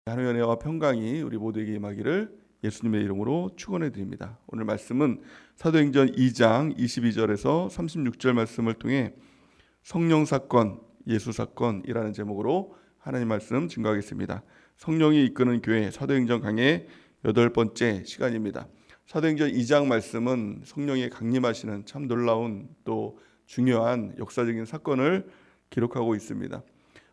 하나님의 은혜와 평강이 우리 모두에게 임하기를 예수님의 이름으로 축원해 드립니다. 오늘 말씀은 사도행전 2장 22절에서 36절 말씀을 통해 성령 사건, 예수 사건이라는 제목으로 하나님 말씀 증거하겠습니다. 성령이 이끄는 교회 사도행전 강의 8번째 시간입니다. 사도행전 2장 말씀은 성령이 강림하시는 참 놀라운 또 중요한 역사적인 사건을 기록하고 있습니다.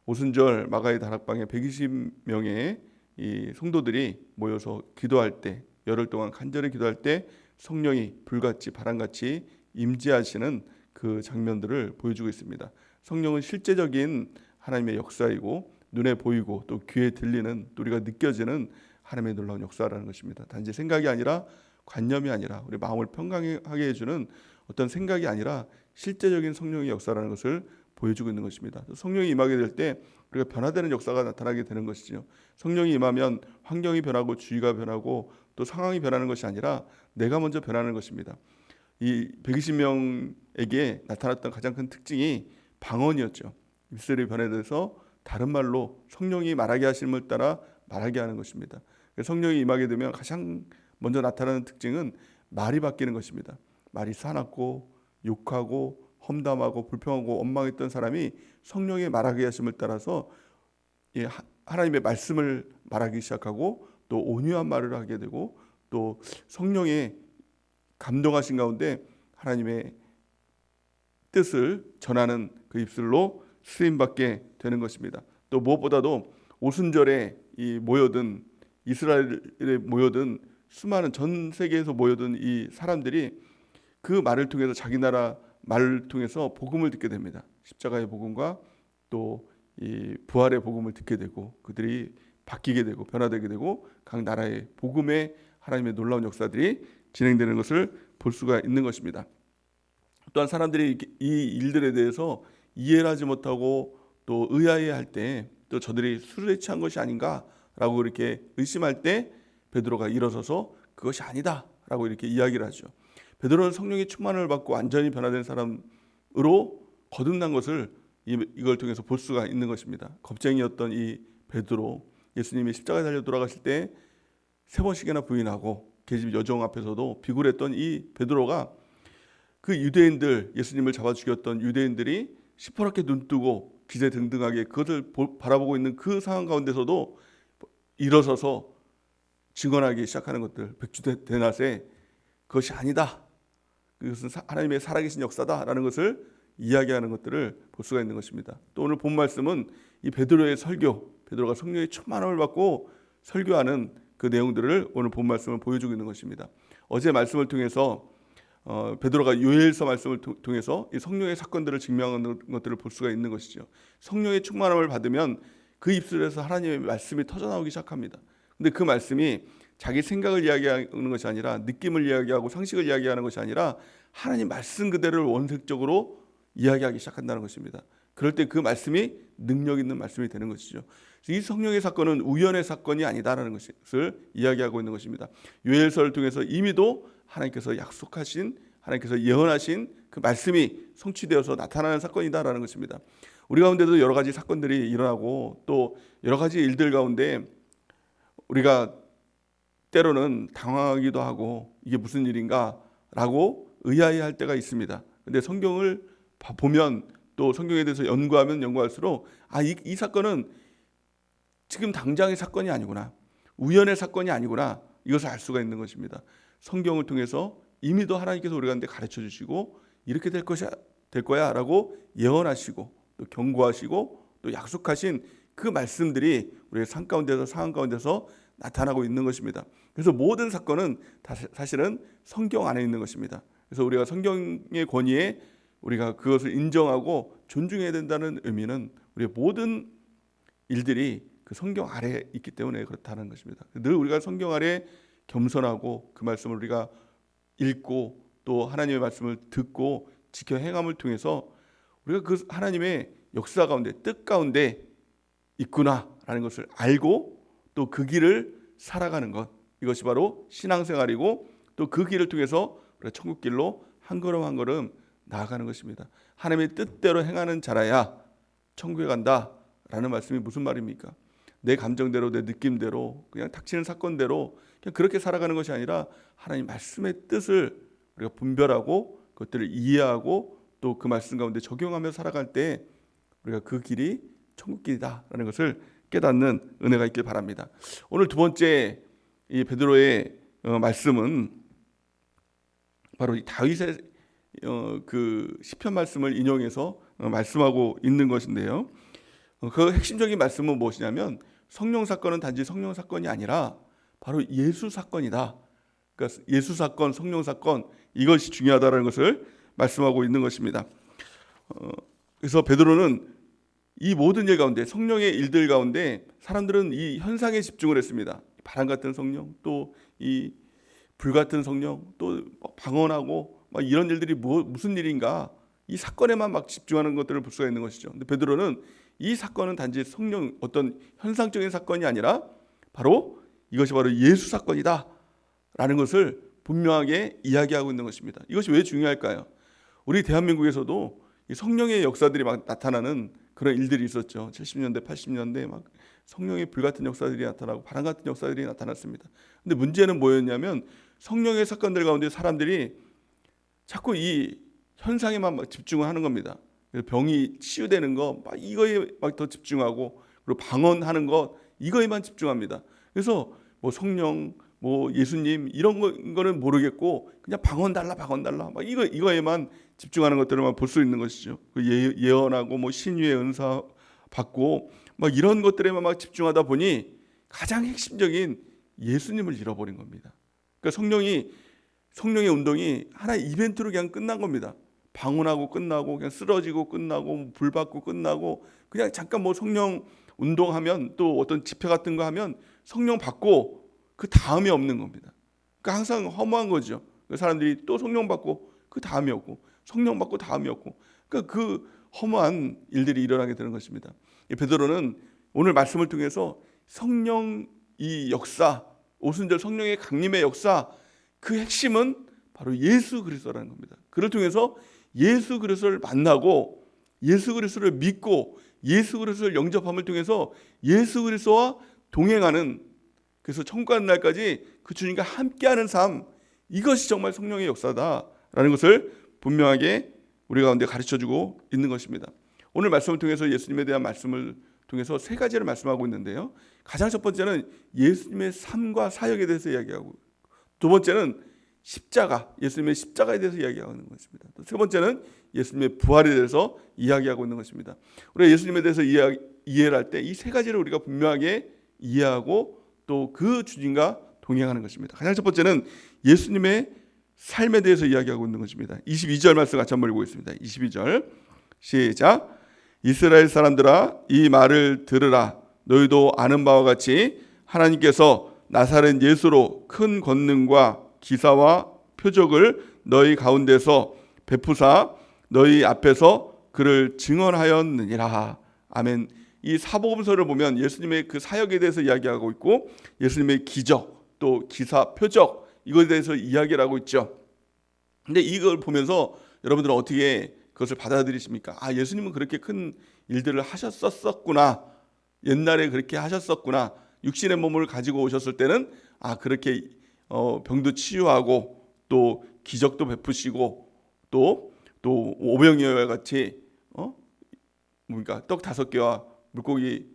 오순절 마가의 다락방에 120명의 이 성도들이 모여서 기도할 때, 열흘 동안 간절히 기도할 때 성령이 불같이 바람같이 임재하시는 그 장면들을 보여주고 있습니다. 성령은 실제적인 하나님의 역사이고 눈에 보이고 또 귀에 들리는, 또 우리가 느껴지는 하나님의 놀라운 역사라는 것입니다. 단지 생각이 아니라, 관념이 아니라, 우리 마음을 평강하게 해주는 어떤 생각이 아니라 실제적인 성령의 역사라는 것을 보여주고 있는 것입니다. 성령이 임하게 될 때 우리가 변화되는 역사가 나타나게 되는 것이죠. 성령이 임하면 환경이 변하고 주의가 변하고 또 상황이 변하는 것이 아니라 내가 먼저 변하는 것입니다. 이 120명에게 나타났던 가장 큰 특징이 방언이었죠. 입술이 변해서 다른 말로 성령이 말하게 하심을 따라 말하게 하는 것입니다. 성령이 임하게 되면 가장 먼저 나타나는 특징은 말이 바뀌는 것입니다. 말이 사납고 욕하고 험담하고 불평하고 원망했던 사람이 성령의 말하게 하심을 따라서 하나님의 말씀을 말하기 시작하고 또 온유한 말을 하게 되고 또 성령의 감동하신 가운데 하나님의 뜻을 전하는 그 입술로 쓰임받게 되는 것입니다. 또 무엇보다도 오순절에 이 모여든 이스라엘에 모여든 수많은 전 세계에서 모여든 이 사람들이 그 말을 통해서 자기 나라 말을 통해서 복음을 듣게 됩니다. 십자가의 복음과 또 이 부활의 복음을 듣게 되고 그들이 바뀌게 되고 변화되게 되고 각 나라의 복음의 하나님의 놀라운 역사들이 진행되는 것을 볼 수가 있는 것입니다. 또한 사람들이 이 일들에 대해서 이해를 하지 못하고 또 의아해할 때 또 저들이 술에 취한 것이 아닌가라고 이렇게 의심할 때 베드로가 일어서서 그것이 아니다라고 이렇게 이야기를 하죠. 베드로는 성령의 충만을 받고 완전히 변화된 사람으로 거듭난 것을 이걸 통해서 볼 수가 있는 것입니다. 겁쟁이였던 이 베드로, 예수님이 십자가에 달려 돌아가실 때 3번씩이나 부인하고 계집 여종 앞에서도 비굴했던 이 베드로가 그 유대인들, 예수님을 잡아 죽였던 유대인들이 시퍼렇게 눈뜨고 기세등등하게 그것을 바라보고 있는 그 상황 가운데서도 일어서서 증언하기 시작하는 것들, 백주대낮에 그것이 아니다, 그것은 하나님의 살아계신 역사다라는 것을 이야기하는 것들을 볼 수가 있는 것입니다. 또 오늘 본 말씀은 이 베드로의 설교, 베드로가 성령의 충만함을 받고 설교하는 그 내용들을 오늘 본 말씀을 보여주고 있는 것입니다. 어제 말씀을 통해서 베드로가 요엘서 말씀을 통해서 이 성령의 사건들을 증명하는 것들을 볼 수가 있는 것이죠. 성령의 충만함을 받으면 그 입술에서 하나님의 말씀이 터져나오기 시작합니다. 근데 그 말씀이 자기 생각을 이야기하는 것이 아니라 느낌을 이야기하고 상식을 이야기하는 것이 아니라 하나님 말씀 그대로를 원색적으로 이야기하기 시작한다는 것입니다. 그럴 때 그 말씀이 능력 있는 말씀이 되는 것이죠. 이 성령의 사건은 우연의 사건이 아니다라는 것을 이야기하고 있는 것입니다. 요엘서를 통해서 이미도 하나님께서 약속하신, 하나님께서 예언하신 그 말씀이 성취되어서 나타나는 사건이다라는 것입니다. 우리 가운데도 여러 가지 사건들이 일어나고 또 여러 가지 일들 가운데 우리가 때로는 당황하기도 하고 이게 무슨 일인가라고 의아해할 때가 있습니다. 근데 성경을 보면 또 성경에 대해서 연구하면 연구할수록 이 사건은 지금 당장의 사건이 아니구나, 우연의 사건이 아니구나, 이것을 알 수가 있는 것입니다. 성경을 통해서 이미도 하나님께서 우리 가운데 가르쳐 주시고 이렇게 될 거야 라고 예언하시고 또 경고하시고 또 약속하신 그 말씀들이 우리의 삶 가운데서 상황 가운데서 나타나고 있는 것입니다. 그래서 모든 사건은 사실은 성경 안에 있는 것입니다. 그래서 우리가 성경의 권위에 우리가 그것을 인정하고 존중해야 된다는 의미는 우리의 모든 일들이 그 성경 아래에 있기 때문에 그렇다는 것입니다. 늘 우리가 성경 아래 겸손하고 그 말씀을 우리가 읽고 또 하나님의 말씀을 듣고 지켜 행함을 통해서 우리가 그 하나님의 역사 가운데, 뜻 가운데 있구나라는 것을 알고 또 그 길을 살아가는 것, 이것이 바로 신앙생활이고 또 그 길을 통해서 우리가 천국 길로 한 걸음 한 걸음 나아가는 것입니다. 하나님의 뜻대로 행하는 자라야 천국에 간다라는 말씀이 무슨 말입니까? 내 감정대로, 내 느낌대로, 그냥 닥치는 사건대로 그냥 그렇게 살아가는 것이 아니라 하나님 말씀의 뜻을 우리가 분별하고 그것들을 이해하고 또 그 말씀 가운데 적용하며 살아갈 때 우리가 그 길이 천국 길이다라는 것을 깨닫는 은혜가 있길 바랍니다. 오늘 두 번째 이 베드로의 말씀은 바로 이 다윗의 그 시편 말씀을 인용해서 말씀하고 있는 것인데요. 그 핵심적인 말씀은 무엇이냐면 성령 사건은 단지 성령 사건이 아니라 바로 예수 사건이다. 그러니까 예수 사건, 성령 사건 이것이 중요하다는 것을 말씀하고 있는 것입니다. 그래서 베드로는 이 모든 일 가운데 성령의 일들 가운데 사람들은 이 현상에 집중을 했습니다. 바람 같은 성령, 또 이 불 같은 성령, 또 방언하고 막 이런 일들이 무슨 일인가 이 사건에만 막 집중하는 것들을 볼 수가 있는 것이죠. 근데 베드로는 이 사건은 단지 성령 어떤 현상적인 사건이 아니라 바로 이것이 바로 예수 사건이다라는 것을 분명하게 이야기하고 있는 것입니다. 이것이 왜 중요할까요? 우리 대한민국에서도 이 성령의 역사들이 막 나타나는 그런 일들이 있었죠. 70년대, 80년대 막 성령의 불 같은 역사들이 나타나고 바람 같은 역사들이 나타났습니다. 근데 문제는 뭐였냐면 성령의 사건들 가운데 사람들이 자꾸 이 현상에만 막 집중을 하는 겁니다. 병이 치유되는 거 막 이거에 막 더 집중하고 그리고 방언하는 것 이거에만 집중합니다. 그래서 뭐 성령, 뭐 예수님 이런 거는 모르겠고 그냥 방언 달라 막 이거에만 집중하는 것들만 볼 수 있는 것이죠. 예언하고 뭐 신유의 은사 받고 막 이런 것들에만 막 집중하다 보니 가장 핵심적인 예수님을 잃어버린 겁니다. 그러니까 성령의 운동이 하나의 이벤트로 그냥 끝난 겁니다. 방언하고 끝나고 그냥 쓰러지고 끝나고 불 받고 끝나고 그냥 잠깐 뭐 성령 운동하면 또 어떤 집회 같은 거 하면 성령 받고 그 다음이 없는 겁니다. 그러니까 항상 허무한 거죠. 사람들이 또 성령 받고 그 다음이 없고 성령 받고 다음이 없고 그러니까 그 허무한 일들이 일어나게 되는 것입니다. 베드로는 오늘 말씀을 통해서 성령 이 역사 오순절 성령의 강림의 역사 그 핵심은 바로 예수 그리스도라는 겁니다. 그를 통해서 예수 그리스도를 만나고 예수 그리스도를 믿고 예수 그리스도를 영접함을 통해서 예수 그리스도와 동행하는 그래서 천국 가는 날까지 그 주님과 함께하는 삶 이것이 정말 성령의 역사다라는 것을 분명하게 우리 가운데 가르쳐주고 있는 것입니다. 오늘 말씀을 통해서 예수님에 대한 말씀을 통해서 세 가지를 말씀하고 있는데요. 가장 첫 번째는 예수님의 삶과 사역에 대해서 이야기하고 두 번째는 십자가, 예수님의 십자가에 대해서 이야기하는 것입니다. 또 세 번째는 예수님의 부활에 대해서 이야기하고 있는 것입니다. 우리가 예수님에 대해서 이해를 할 때 이 세 가지를 우리가 분명하게 이해하고 또 그 주님과 동행하는 것입니다. 가장 첫 번째는 예수님의 삶에 대해서 이야기하고 있는 것입니다. 22절 말씀 같이 한번 읽어보겠습니다. 22절 시작. 이스라엘 사람들아 이 말을 들으라. 너희도 아는 바와 같이 하나님께서 나사렛 예수로 큰 권능과 기사와 표적을 너희 가운데서 베푸사 너희 앞에서 그를 증언하였느니라. 아멘. 이 사복음서를 보면 예수님의 그 사역에 대해서 이야기하고 있고 예수님의 기적 또 기사 표적 이것에 대해서 이야기를 하고 있죠. 근데 이걸 보면서 여러분들은 어떻게 그것을 받아들이십니까? 아, 예수님은 그렇게 큰 일들을 하셨었구나. 옛날에 그렇게 하셨었구나. 육신의 몸을 가지고 오셨을 때는 아, 그렇게 병도 치유하고 또 기적도 베푸시고 또 오병이어와 같이 뭡니까? 떡 5개와 물고기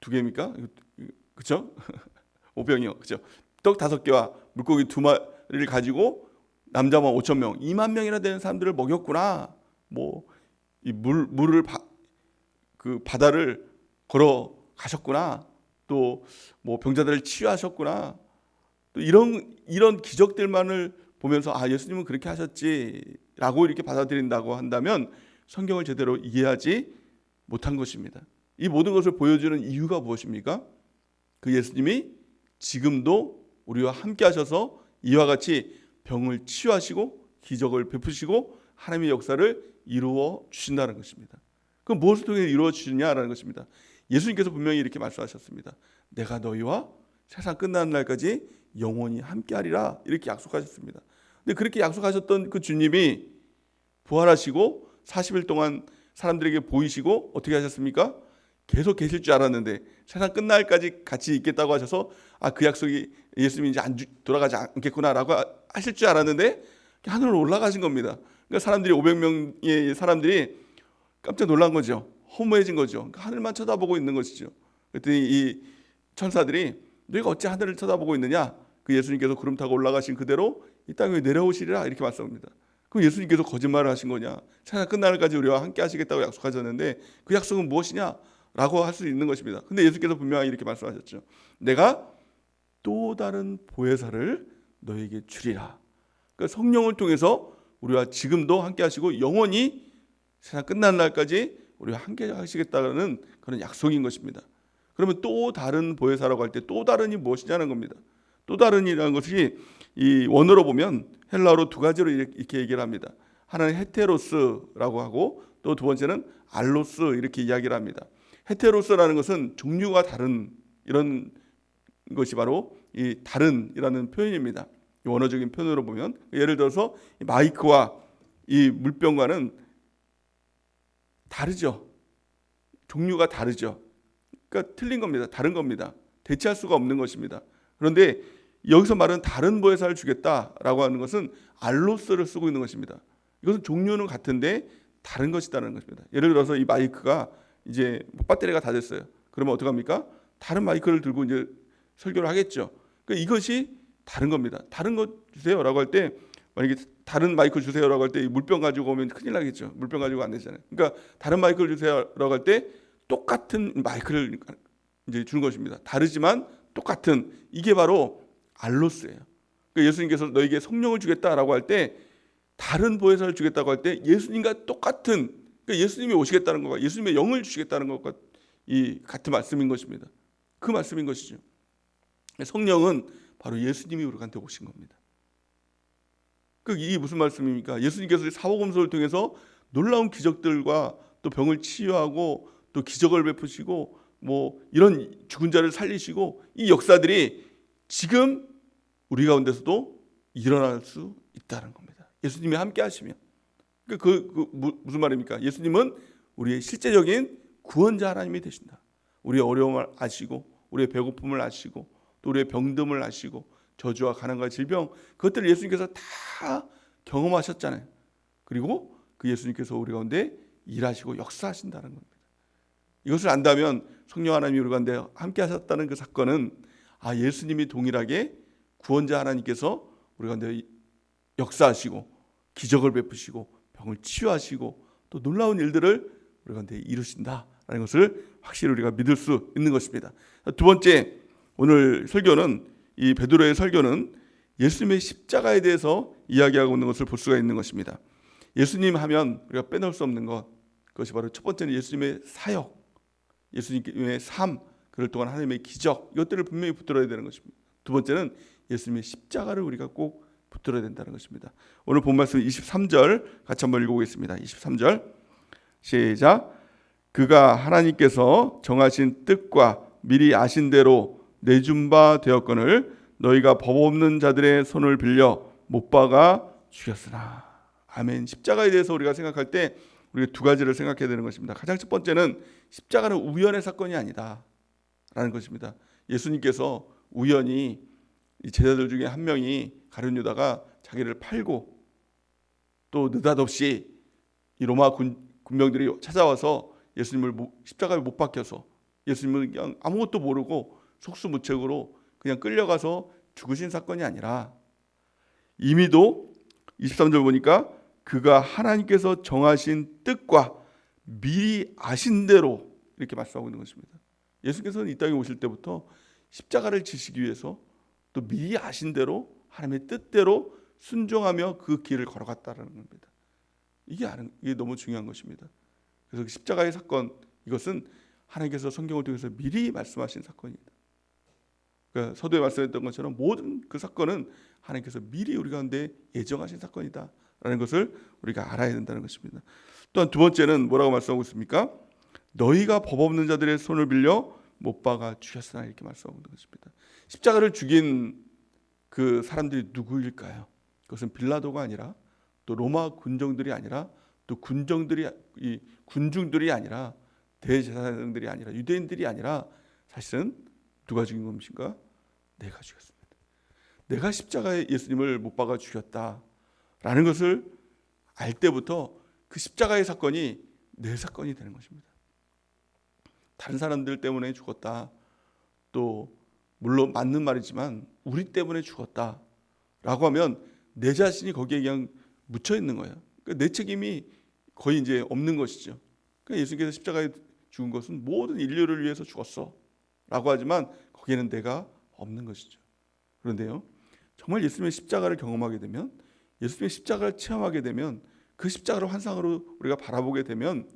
2개입니까? 그렇죠? 오병이어. 그렇죠? 떡 5개와 물고기 2마리를 가지고 남자만 5,000명, 2만 명이나 되는 사람들을 먹였구나. 뭐 이 물을 그 바다를 걸어 가셨구나. 또 뭐 병자들을 치유하셨구나. 또 이런 기적들만을 보면서 아, 예수님은 그렇게 하셨지라고 이렇게 받아들인다고 한다면 성경을 제대로 이해하지 못한 것입니다. 이 모든 것을 보여주는 이유가 무엇입니까? 그 예수님이 지금도 우리와 함께 하셔서 이와 같이 병을 치유하시고 기적을 베푸시고 하나님의 역사를 이루어 주신다는 것입니다. 그럼 무엇을 통해 이루어 주시냐라는 것입니다. 예수님께서 분명히 이렇게 말씀하셨습니다. 내가 너희와 세상 끝나는 날까지 영원히 함께하리라 이렇게 약속하셨습니다. 근데 그렇게 약속하셨던 그 주님이 부활하시고 40일 동안 사람들에게 보이시고 어떻게 하셨습니까? 계속 계실 줄 알았는데 세상 끝날까지 같이 있겠다고 하셔서 그 약속이 예수님이 이제 돌아가지 않겠구나라고 하실 줄 알았는데 하늘로 올라가신 겁니다. 그러니까 사람들이 500명의 사람들이 깜짝 놀란 거죠. 허무해진 거죠. 그러니까 하늘만 쳐다보고 있는 것이죠. 그랬더니 이 천사들이 너희가 어찌 하늘을 쳐다보고 있느냐? 그 예수님께서 구름 타고 올라가신 그대로 이 땅에 내려오시리라 이렇게 말씀합니다. 그럼 예수님께서 거짓말을 하신 거냐? 세상 끝날까지 우리와 함께 하시겠다고 약속하셨는데 그 약속은 무엇이냐? 라고 할 수 있는 것입니다. 근데 예수께서 분명히 이렇게 말씀하셨죠. 내가 또 다른 보혜사를 너에게 주리라. 그러니까 성령을 통해서 우리와 지금도 함께 하시고 영원히 세상 끝난 날까지 우리와 함께 하시겠다는 그런 약속인 것입니다. 그러면 또 다른 보혜사라고 할 때 또 다른이 무엇이냐는 겁니다. 또 다른이라는 것이 이 원어로 보면 헬라어로 두 가지로 이렇게 얘기를 합니다. 하나는 헤테로스라고 하고 또 두 번째는 알로스 이렇게 이야기를 합니다. 헤테로스라는 것은 종류가 다른 이런 것이 바로 이 다른이라는 표현입니다. 이 원어적인 표현으로 보면 예를 들어서 마이크와 이 물병과는 다르죠. 종류가 다르죠. 그러니까 틀린 겁니다. 다른 겁니다. 대체할 수가 없는 것입니다. 그런데 여기서 말하는 다른 보혜사를 주겠다라고 하는 것은 알로스를 쓰고 있는 것입니다. 이것은 종류는 같은데 다른 것이다라는 것입니다. 예를 들어서 이 마이크가 이제 배터리가 다 됐어요. 그러면 어떻게 합니까? 다른 마이크를 들고 이제 설교를 하겠죠. 그러니까 이것이 다른 겁니다. 다른 것 주세요라고 할 때 만약에 다른 마이크 주세요라고 할 때 물병 가지고 오면 큰일 나겠죠. 물병 가지고 안 되잖아요. 그러니까 다른 마이크를 주세요라고 할 때 똑같은 마이크를 이제 주는 것입니다. 다르지만 똑같은 이게 바로 알로스예요. 그러니까 예수님께서 너에게 성령을 주겠다라고 할 때 다른 보혜사를 주겠다고 할 때 예수님과 똑같은 그러니까 예수님이 오시겠다는 것과 예수님의 영을 주시겠다는 것과 이 같은 말씀인 것입니다. 그 말씀인 것이죠. 성령은 바로 예수님이 우리한테 오신 겁니다. 이게 무슨 말씀입니까? 예수님께서 사복음서를 통해서 놀라운 기적들과 또 병을 치유하고 또 기적을 베푸시고 뭐 이런 죽은 자를 살리시고 이 역사들이 지금 우리 가운데서도 일어날 수 있다는 겁니다. 예수님이 함께 하시면. 무슨 말입니까? 예수님은 우리의 실제적인 구원자 하나님이 되신다. 우리의 어려움을 아시고 우리의 배고픔을 아시고 또 우리의 병듦을 아시고 저주와 가난과 질병 그것들을 예수님께서 다 경험하셨잖아요. 그리고 그 예수님께서 우리 가운데 일하시고 역사하신다는 겁니다. 이것을 안다면 성령 하나님이 우리 가운데 함께 하셨다는 그 사건은 예수님이 동일하게 구원자 하나님께서 우리 가운데 역사하시고 기적을 베푸시고 병을 치유하시고 또 놀라운 일들을 우리 가운데 이루신다라는 것을 확실히 우리가 믿을 수 있는 것입니다. 두 번째 오늘 설교는 이 베드로의 설교는 예수님의 십자가에 대해서 이야기하고 있는 것을 볼 수가 있는 것입니다. 예수님 하면 우리가 빼놓을 수 없는 것 그것이 바로 첫 번째는 예수님의 사역, 예수님의 삶, 그를 통한 하나님의 기적 이것들을 분명히 붙들어야 되는 것입니다. 두 번째는 예수님의 십자가를 우리가 꼭 붙들어야 된다는 것입니다. 오늘 본 말씀 23절 같이 한번 읽어보겠습니다. 23절 시작. 그가 하나님께서 정하신 뜻과 미리 아신 대로 내준 바 되었거늘 너희가 법 없는 자들의 손을 빌려 못 박아 죽였으나. 아멘. 십자가에 대해서 우리가 생각할 때 우리가 두 가지를 생각해야 되는 것입니다. 가장 첫 번째는 십자가는 우연의 사건이 아니다 라는 것입니다. 예수님께서 우연히 이 제자들 중에 한 명이 가룟 유다가 자기를 팔고 또 느닷없이 이 로마 군병들이 찾아와서 예수님을 십자가에 못 박혀서 예수님은 그냥 아무것도 모르고 속수무책으로 그냥 끌려가서 죽으신 사건이 아니라 이미도 23절 보니까 그가 하나님께서 정하신 뜻과 미리 아신 대로 이렇게 말씀하고 있는 것입니다. 예수께서는 이 땅에 오실 때부터 십자가를 지시기 위해서 또 미리 아신 대로 하나님의 뜻대로 순종하며 그 길을 걸어갔다는 겁니다. 이게 너무 중요한 것입니다. 그래서 십자가의 사건 이것은 하나님께서 성경을 통해서 미리 말씀하신 사건입니다. 그러니까 서두에 말씀했던 것처럼 모든 그 사건은 하나님께서 미리 우리 가운데 예정하신 사건이다라는 것을 우리가 알아야 된다는 것입니다. 또한 두 번째는 뭐라고 말씀하고 있습니까? 너희가 법 없는 자들의 손을 빌려 못 박아 죽였으나 이렇게 말씀하고 있는 것입니다. 십자가를 죽인 그 사람들이 누구일까요? 그것은 빌라도가 아니라 또 로마 군정들이 아니라 또 군중들이 아니라 대제사장들이 아니라 유대인들이 아니라 사실은 누가 죽인 것인가? 내가 죽였습니다. 내가 십자가에 예수님을 못 박아 죽였다라는 것을 알 때부터 그 십자가의 사건이 내 사건이 되는 것입니다. 다른 사람들 때문에 죽었다. 또 물론 맞는 말이지만 우리 때문에 죽었다라고 하면 내 자신이 거기에 그냥 묻혀 있는 거예요. 그러니까 내 책임이 거의 이제 없는 것이죠. 그러니까 예수님께서 십자가에 죽은 것은 모든 인류를 위해서 죽었어라고 하지만 거기에는 내가 없는 것이죠. 그런데요, 정말 예수님의 십자가를 경험하게 되면, 예수님의 십자가를 체험하게 되면, 그 십자가를 환상으로 우리가 바라보게 되면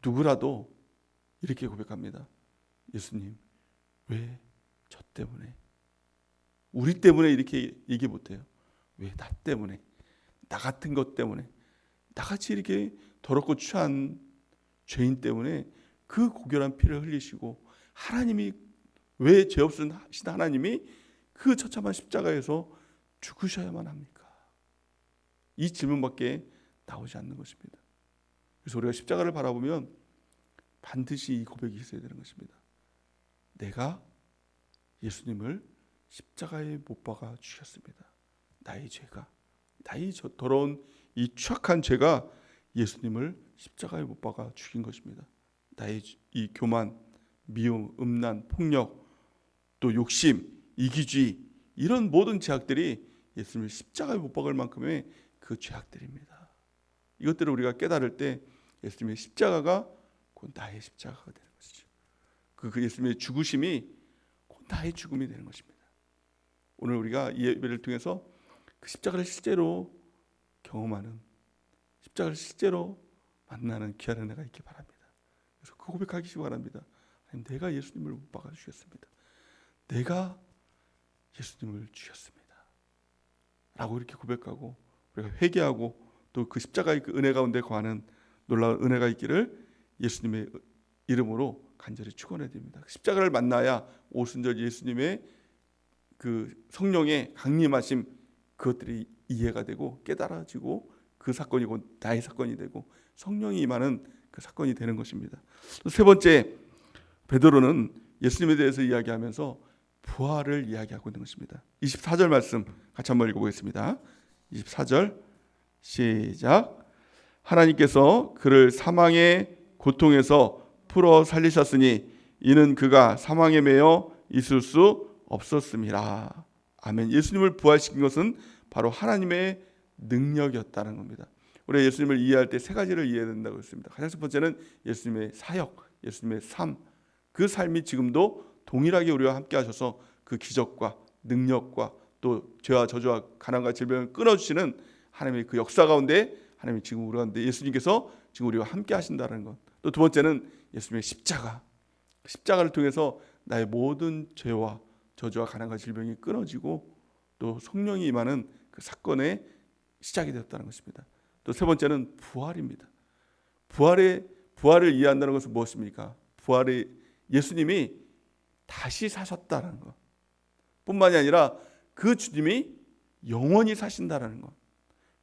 누구라도 이렇게 고백합니다. 예수님, 왜 저 때문에, 우리 때문에 이렇게 얘기 못해요. 왜 나 때문에, 나 같은 것 때문에, 나같이 이렇게 더럽고 추한 죄인 때문에 그 고결한 피를 흘리시고, 하나님이 왜 죄 없으신 하나님이 그 처참한 십자가에서 죽으셔야만 합니까? 이 질문밖에 나오지 않는 것입니다. 그래서 우리가 십자가를 바라보면 반드시 이 고백이 있어야 되는 것입니다. 내가 예수님을 십자가에 못 박아 죽였습니다. 나의 죄가, 나의 더러운 이 추악한 죄가 예수님을 십자가에 못 박아 죽인 것입니다. 나의 이 교만, 미움, 음란, 폭력, 또 욕심, 이기주의, 이런 모든 죄악들이 예수님을 십자가에 못 박을 만큼의 그 죄악들입니다. 이것들을 우리가 깨달을 때 예수님의 십자가가 곧 나의 십자가가 되는 것이죠. 그 예수님의 죽으심이 곧 나의 죽음이 되는 것입니다. 오늘 우리가 이 예배를 통해서 그 십자가를 실제로 경험하는, 십자가를 실제로 만나는 귀한 은혜가 있기 바랍니다. 그래서 그 고백하기 바랍니다. 하나님, 내가 예수님을 못 박아 주셨습니다. 내가 예수님을 죽였습니다. 라고 이렇게 고백하고 우리가 회개하고 또 그 십자가의 그 은혜 가운데 거하는 놀라운 은혜가 있기를 예수님의 이름으로 간절히 축원해 드립니다. 십자가를 만나야 오순절 예수님의 그 성령의 강림하심, 그것들이 이해가 되고 깨달아지고 그 사건이 곧 나의 사건이 되고 성령이 임하는 그 사건이 되는 것입니다. 세 번째, 베드로는 예수님에 대해서 이야기하면서 부활을 이야기하고 있는 것입니다. 24절 말씀 같이 한번 읽어보겠습니다. 24절 시작. 하나님께서 그를 사망의 고통에서 풀어 살리셨으니 이는 그가 사망에 매여 있을 수 없었음이라. 아멘. 예수님을 부활시킨 것은 바로 하나님의 능력이었다는 겁니다. 우리가 예수님을 이해할 때 세 가지를 이해해야 된다고 했습니다. 가장 첫 번째는 예수님의 사역, 예수님의 삶, 그 삶이 지금도 동일하게 우리와 함께 하셔서 그 기적과 능력과 또 죄와 저주와 가난과 질병을 끊어주시는 하나님의 그 역사 가운데 하나님이 지금 우리 가운데 예수님께서 지금 우리와 함께 하신다는 것. 또 두 번째는 예수님의 십자가, 십자가를 통해서 나의 모든 죄와 저주와 가난과 질병이 끊어지고 또 성령이 임하는 그 사건의 시작이 되었다는 것입니다. 또 세 번째는 부활입니다. 부활을 이해한다는 것은 무엇입니까? 부활의 예수님이 다시 사셨다는 것 뿐만이 아니라 그 주님이 영원히 사신다는 것,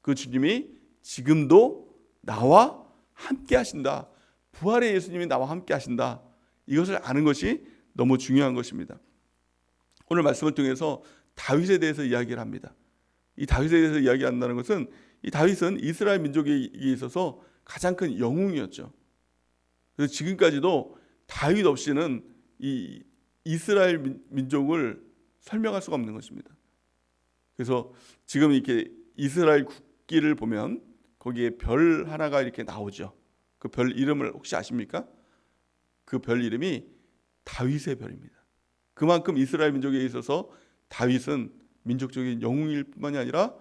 그 주님이 지금도 나와 함께 하신다, 부활의 예수님이 나와 함께 하신다, 이것을 아는 것이 너무 중요한 것입니다. 오늘 말씀을 통해서 다윗에 대해서 이야기를 합니다. 이 다윗에 대해서 이야기한다는 것은 이 다윗은 이스라엘 민족에 있어서 가장 큰 영웅이었죠. 그래서 지금까지도 다윗 없이는 이 이스라엘 민족을 설명할 수가 없는 것입니다. 그래서 지금 이렇게 이스라엘 국기를 보면 거기에 별 하나가 이렇게 나오죠. 그 별 이름을 혹시 아십니까? 그 별 이름이 다윗의 별입니다. 그만큼 이스라엘 민족에 있어서 다윗은 민족적인 영웅일 뿐만이 아니라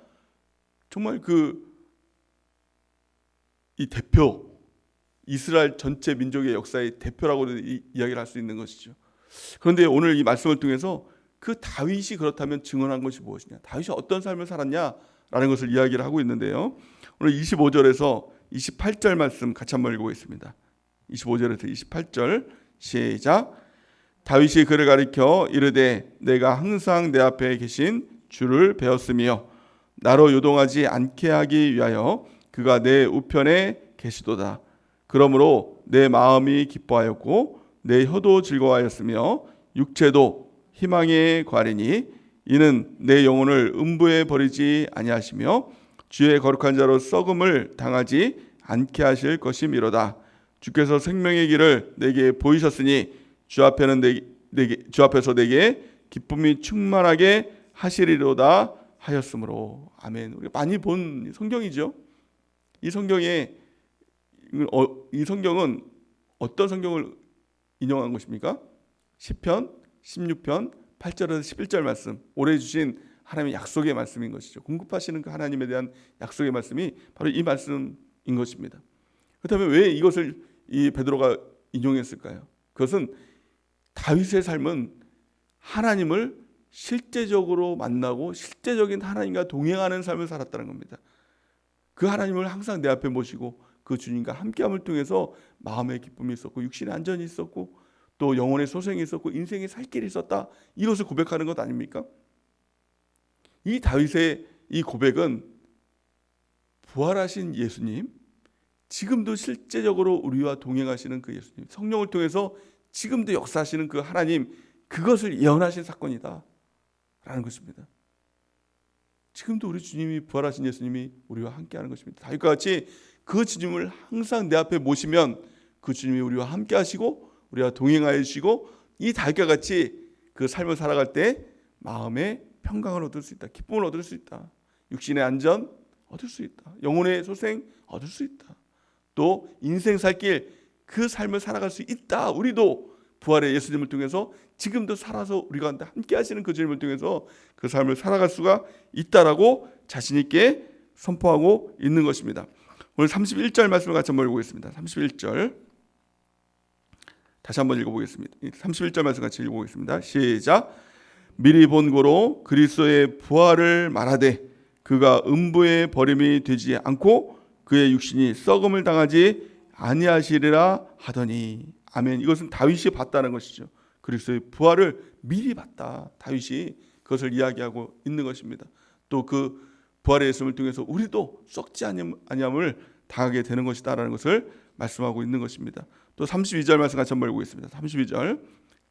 정말 이 대표, 이스라엘 전체 민족의 역사의 대표라고 이야기를 할 수 있는 것이죠. 그런데 오늘 이 말씀을 통해서 그 다윗이 그렇다면 증언한 것이 무엇이냐, 다윗이 어떤 삶을 살았냐라는 것을 이야기를 하고 있는데요. 오늘 25절에서 28절 말씀 같이 한번 읽어보겠습니다. 25절에서 28절 시작. 다윗이 그를 가리켜 이르되 내가 항상 내 앞에 계신 주를 배웠으며 나로 요동하지 않게 하기 위하여 그가 내 우편에 계시도다. 그러므로 내 마음이 기뻐하였고 내 혀도 즐거워하였으며 육체도 희망에 관하리니 이는 내 영혼을 음부에 버리지 아니하시며 주의 거룩한 자로 썩음을 당하지 않게 하실 것이미로다. 주께서 생명의 길을 내게 보이셨으니 주 앞에서 내게 기쁨이 충만하게 하시리로다 하였으므로. 아멘. 우리가 많이 본 성경이죠. 이 성경은 어떤 성경을 인용한 것입니까? 시편 16편 8절에서 11절 말씀, 올해 주신 하나님의 약속의 말씀인 것이죠. 공급하시는 그 하나님에 대한 약속의 말씀이 바로 이 말씀인 것입니다. 그렇다면 왜 이것을 이 베드로가 인용했을까요? 그것은 다윗의 삶은 하나님을 실제적으로 만나고 실제적인 하나님과 동행하는 삶을 살았다는 겁니다. 그 하나님을 항상 내 앞에 모시고 그 주님과 함께함을 통해서 마음의 기쁨이 있었고 육신의 안전이 있었고 또 영혼의 소생이 있었고 인생의 살 길이 있었다. 이것을 고백하는 것 아닙니까? 이 다윗의 이 고백은 부활하신 예수님, 지금도 실제적으로 우리와 동행하시는 그 예수님, 성령을 통해서 지금도 역사하시는 그 하나님, 그것을 예언하신 사건이다 라는 것입니다. 지금도 우리 주님이, 부활하신 예수님이 우리와 함께하는 것입니다. 다윗과 같이 그 주님을 항상 내 앞에 모시면 그 주님이 우리와 함께 하시고 우리와 동행하여 주시고 이 다윗과 같이 그 삶을 살아갈 때 마음의 평강을 얻을 수 있다. 기쁨을 얻을 수 있다. 육신의 안전 얻을 수 있다. 영혼의 소생 얻을 수 있다. 또 인생 살길 그 삶을 살아갈 수 있다. 우리도 부활의 예수님을 통해서 지금도 살아서 우리가 함께 하시는 그 주님을 통해서 그 삶을 살아갈 수가 있다라고 자신 있게 선포하고 있는 것입니다. 오늘 31절 말씀을 같이 한번 읽어보겠습니다. 31절 다시 한번 읽어보겠습니다. 31절 말씀 같이 읽어보겠습니다. 시작. 미리 본 고로 그리스도의 부활을 말하되 그가 음부에 버림이 되지 않고 그의 육신이 썩음을 당하지 아니하시리라 하더니. 아멘. 이것은 다윗이 봤다는 것이죠. 그리스도의 부활을 미리 봤다. 다윗이 그것을 이야기하고 있는 것입니다. 또 그 부활의 예수님을 통해서 우리도 썩지 아니함을 당하게 되는 것이다라는 것을 말씀하고 있는 것입니다. 또 32절 말씀 같이 한번 읽어보겠습니다. 32절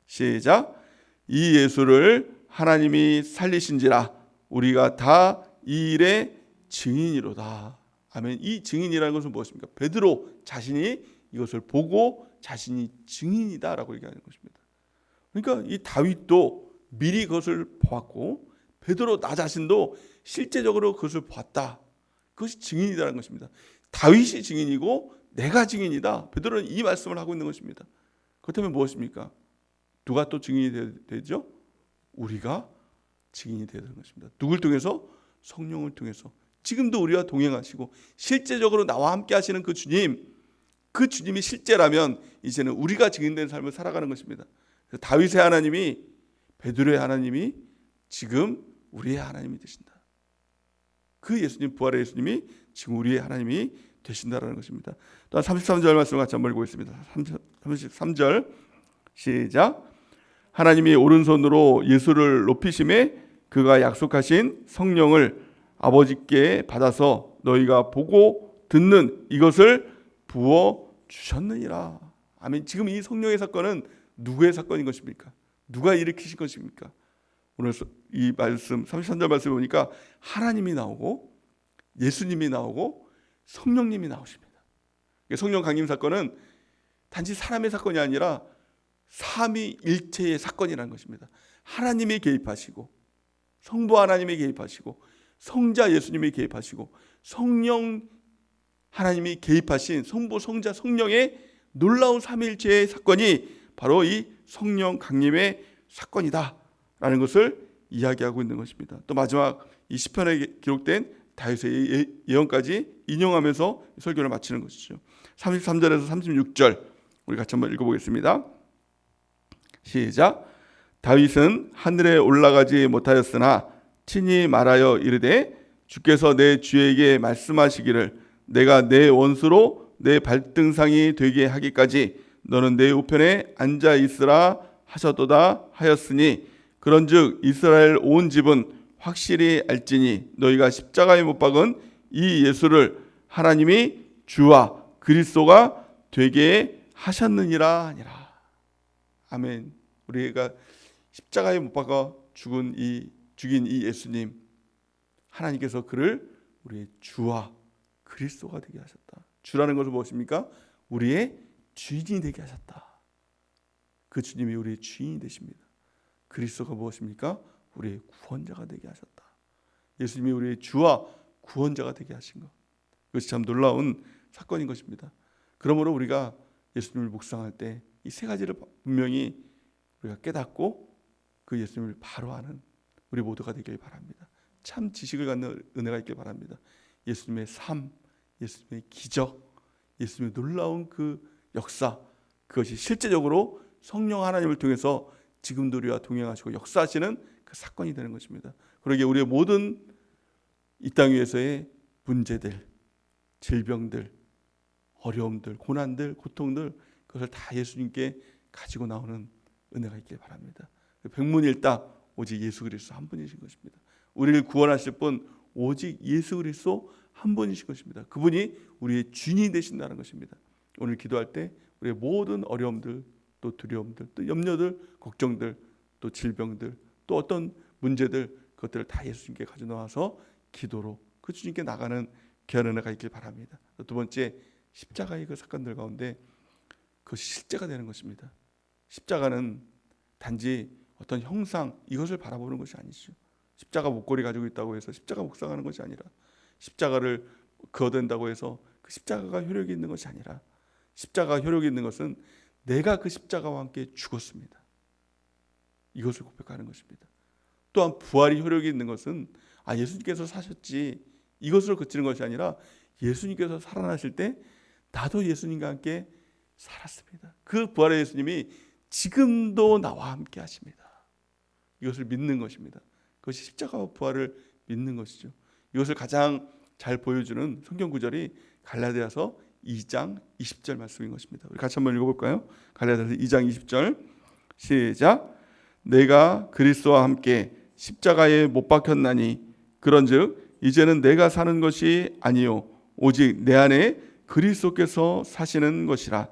시작. 이 예수를 하나님이 살리신지라 우리가 다 이 일의 증인이로다. 아멘. 이 증인이라는 것은 무엇입니까? 베드로 자신이 이것을 보고 자신이 증인이다라고 얘기하는 것입니다. 그러니까 이 다윗도 미리 그것을 보았고 베드로 나 자신도 실제적으로 그것을 보았다. 그것이 증인이다라는 것입니다. 다윗이 증인이고 내가 증인이다. 베드로는 이 말씀을 하고 있는 것입니다. 그렇다면 무엇입니까? 누가 또 증인이 되죠? 우리가 증인이 되는 것입니다. 누굴 통해서? 성령을 통해서. 지금도 우리와 동행하시고 실제적으로 나와 함께 하시는 그 주님, 그 주님이 실제라면 이제는 우리가 증인된 삶을 살아가는 것입니다. 그래서 다윗의 하나님이, 베드로의 하나님이 지금 우리의 하나님이 되신다. 그 예수님, 부활의 예수님이 지금 우리의 하나님이 되신다라는 것입니다. 또한 33절 말씀을 같이 한번 읽어보겠습니다. 33절 시작. 하나님이 오른손으로 예수를 높이심에 그가 약속하신 성령을 아버지께 받아서 너희가 보고 듣는 이것을 부어 주셨느니라. 아멘. 지금 이 성령의 사건은 누구의 사건인 것입니까? 누가 일으키신 것입니까? 오늘 이 말씀 33절 말씀을 보니까 하나님이 나오고 예수님이 나오고 성령님이 나오십니다. 성령 강림 사건은 단지 사람의 사건이 아니라 삼위일체의 사건이라는 것입니다. 하나님이 개입하시고 성부 하나님이 개입하시고 성자 예수님이 개입하시고 성령 하나님이 개입하신 성부 성자 성령의 놀라운 삼위일체의 사건이 바로 이 성령 강림의 사건이다 라는 것을 이야기하고 있는 것입니다. 또 마지막 이 시편에 기록된 다윗의 예언까지 인용하면서 설교를 마치는 것이죠. 33절에서 36절 우리 같이 한번 읽어보겠습니다. 시작. 다윗은 하늘에 올라가지 못하였으나 친히 말하여 이르되 주께서 내 주에게 말씀하시기를 내가 내 원수로 내 발등상이 되게 하기까지 너는 내 우편에 앉아 있으라 하셨도다 하였으니 그런즉 이스라엘 온 집은 확실히 알지니 너희가 십자가에 못 박은 이 예수를 하나님이 주와 그리스도가 되게 하셨느니라 하니라. 아멘. 우리가 십자가에 못 박아 죽인 이 예수님, 하나님께서 그를 우리의 주와 그리스도가 되게 하셨다. 주라는 것은 무엇입니까? 우리의 주인이 되게 하셨다. 그 주님이 우리의 주인이 되십니다. 그리스도가 무엇입니까? 우리의 구원자가 되게 하셨다. 예수님이 우리의 주와 구원자가 되게 하신 것, 그것이 참 놀라운 사건인 것입니다. 그러므로 우리가 예수님을 묵상할 때 이 세 가지를 분명히 우리가 깨닫고 그 예수님을 바로 아는 우리 모두가 되길 바랍니다. 참 지식을 갖는 은혜가 있길 바랍니다. 예수님의 삶, 예수님의 기적, 예수님의 놀라운 그 역사, 그것이 실제적으로 성령 하나님을 통해서 지금도 우리와 동행하시고 역사하시는 그 사건이 되는 것입니다. 그러기에 우리의 모든 이 땅 위에서의 문제들, 질병들, 어려움들, 고난들, 고통들, 그것을 다 예수님께 가지고 나오는 은혜가 있길 바랍니다. 백문일답 오직 예수 그리스도 한 분이신 것입니다. 우리를 구원하실 분 오직 예수 그리스도 한 분이신 것입니다. 그분이 우리의 주인이 되신다는 것입니다. 오늘 기도할 때 우리의 모든 어려움들, 또 두려움들, 또 염려들, 걱정들, 또 질병들, 또 어떤 문제들, 그것들을 다 예수님께 가져나와서 기도로 그 주님께 나가는 귀한 은혜가 있길 바랍니다. 두 번째, 십자가의 그 사건들 가운데 그것이 실제가 되는 것입니다. 십자가는 단지 어떤 형상, 이것을 바라보는 것이 아니죠. 십자가 목걸이 가지고 있다고 해서 십자가 묵상하는 것이 아니라, 십자가를 그어댄다고 해서 그 십자가가 효력이 있는 것이 아니라, 십자가가 효력이 있는 것은 내가 그 십자가와 함께 죽었습니다. 이것을 고백하는 것입니다. 또한 부활이 효력이 있는 것은 예수님께서 사셨지, 이것으로 그치는 것이 아니라 예수님께서 살아나실 때 나도 예수님과 함께 살았습니다. 그 부활의 예수님이 지금도 나와 함께 하십니다. 이것을 믿는 것입니다. 그것이 십자가와 부활을 믿는 것이죠. 이것을 가장 잘 보여주는 성경 구절이 갈라디아서 2장 20절 말씀인 것입니다. 우리 같이 한번 읽어볼까요? 갈라디아서 2장 20절 시작. 내가 그리스도와 함께 십자가에 못 박혔나니 그런즉 이제는 내가 사는 것이 아니요 오직 내 안에 그리스도께서 사시는 것이라.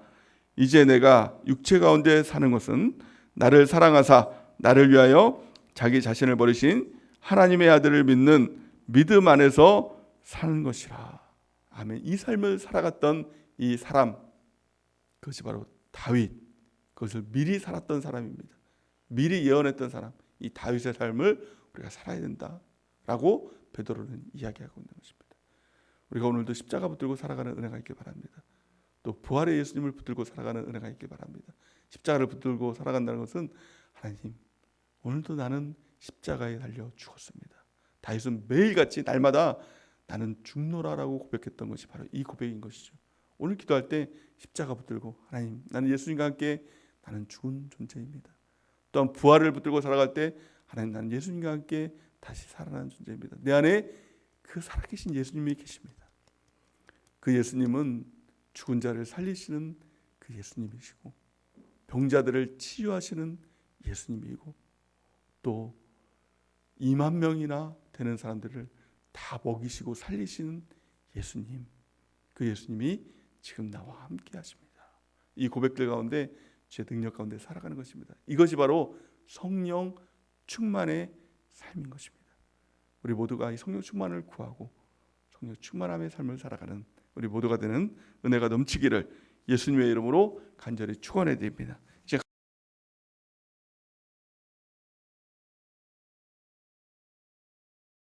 이제 내가 육체 가운데 사는 것은 나를 사랑하사 나를 위하여 자기 자신을 버리신 하나님의 아들을 믿는 믿음 안에서 사는 것이라. 아멘. 이 삶을 살아갔던 이 사람, 그것이 바로 다윗, 그것을 미리 살았던 사람입니다. 미리 예언했던 사람, 이 다윗의 삶을 우리가 살아야 된다라고 베드로는 이야기하고 있는 것입니다. 우리가 오늘도 십자가 붙들고 살아가는 은혜가 있길 바랍니다. 또 부활의 예수님을 붙들고 살아가는 은혜가 있길 바랍니다. 십자가를 붙들고 살아간다는 것은 하나님, 오늘도 나는 십자가에 달려 죽었습니다. 다윗은 매일같이 날마다 나는 죽노라라고 고백했던 것이 바로 이 고백인 것이죠. 오늘 기도할 때 십자가 붙들고 하나님, 나는 예수님과 함께 나는 죽은 존재입니다. 또한 부활을 붙들고 살아갈 때 하나님, 나는 예수님과 함께 다시 살아나는 존재입니다. 내 안에 그 살아계신 예수님이 계십니다. 그 예수님은 죽은 자를 살리시는 그 예수님이시고, 병자들을 치유하시는 예수님이고, 또 2만 명이나 되는 사람들을 다 먹이시고 살리시는 예수님, 그 예수님이 지금 나와 함께 하십니다. 이 고백들 가운데 주의 능력 가운데 살아가는 것입니다. 이것이 바로 성령 충만의 삶인 것입니다. 우리 모두가 이 성령 충만을 구하고 성령 충만함의 삶을 살아가는 우리 모두가 되는 은혜가 넘치기를 예수님의 이름으로 간절히 축원해 드립니다.